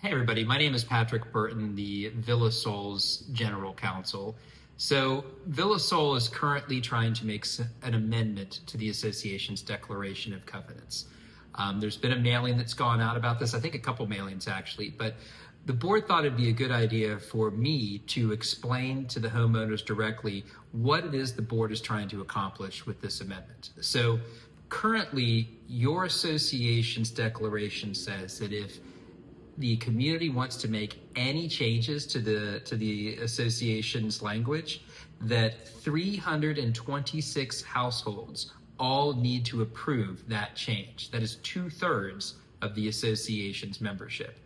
Hey everybody, my name is Patrick Burton, the Villa Sol's General Counsel. So Villa Sol is currently trying to make an amendment to the association's Declaration of Covenants. There's been a mailing that's gone out about this, I think a couple mailings actually, but the board thought it'd be a good idea for me to explain to the homeowners directly what it is the board is trying to accomplish with this amendment. So currently, your association's declaration says that if the community wants to make any changes to the association's language, that 326 households all need to approve that change. That is 2/3 of the association's membership.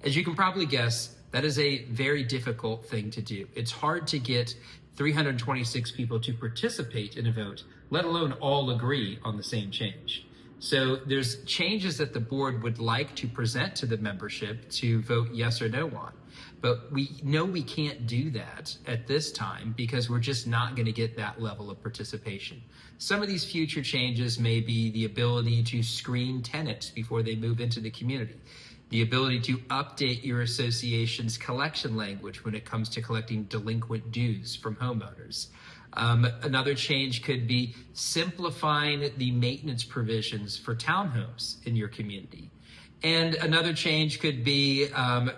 As you can probably guess, that is a very difficult thing to do. It's hard to get 326 people to participate in a vote, let alone all agree on the same change. So there's changes that the board would like to present to the membership to vote yes or no on. But we know we can't do that at this time because we're just not going to get that level of participation. Some of these future changes may be the ability to screen tenants before they move into the community, the ability to update your association's collection language when it comes to collecting delinquent dues from homeowners. Another change could be simplifying the maintenance provisions for townhomes in your community. And another change could be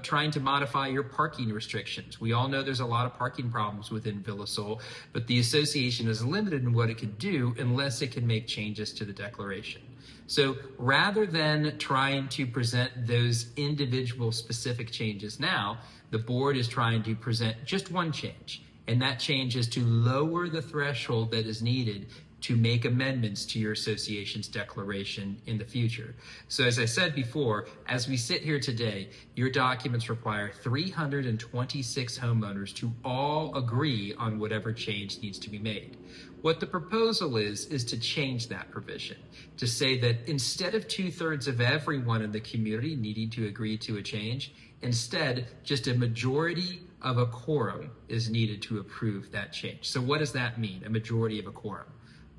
trying to modify your parking restrictions. We all know there's a lot of parking problems within Villa Sol, but the association is limited in what it can do unless it can make changes to the declaration. So rather than trying to present those individual specific changes now, the board is trying to present just one change. And that change is to lower the threshold that is needed to make amendments to your association's declaration in the future. So as I said before, as we sit here today, your documents require 326 homeowners to all agree on whatever change needs to be made. What the proposal is to change that provision, to say that instead of 2/3 of everyone in the community needing to agree to a change, instead, just a majority of a quorum is needed to approve that change. So what does that mean, a majority of a quorum?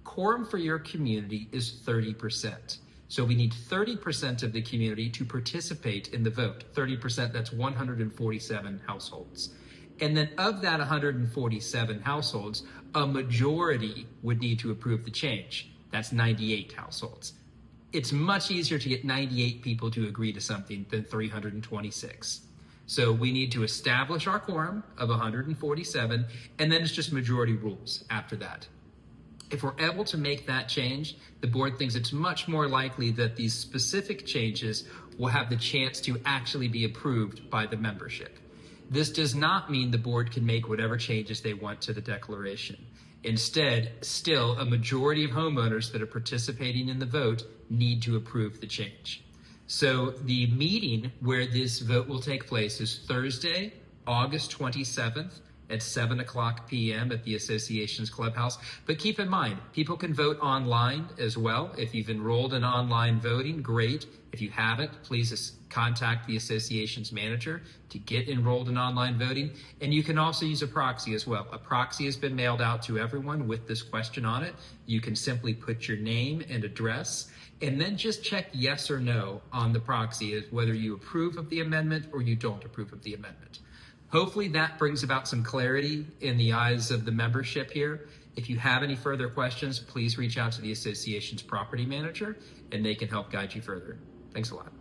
Quorum for your community is 30%. So we need 30% of the community to participate in the vote. 30%, that's 147 households. And then of that 147 households, a majority would need to approve the change. That's 98 households. It's much easier to get 98 people to agree to something than 326. So we need to establish our quorum of 147, and then it's just majority rules after that. If we're able to make that change, the board thinks it's much more likely that these specific changes will have the chance to actually be approved by the membership. This does not mean the board can make whatever changes they want to the declaration. Instead, still, a majority of homeowners that are participating in the vote need to approve the change. So the meeting where this vote will take place is Thursday, August 27th at 7:00 p.m. at the association's clubhouse. But keep in mind, people can vote online as well. If you've enrolled in online voting, great. If you haven't, please contact the association's manager to get enrolled in online voting. And you can also use a proxy as well. A proxy has been mailed out to everyone with this question on it. You can simply put your name and address, and then just check yes or no on the proxy as whether you approve of the amendment or you don't approve of the amendment. Hopefully that brings about some clarity in the eyes of the membership here. If you have any further questions, please reach out to the association's property manager and they can help guide you further. Thanks a lot.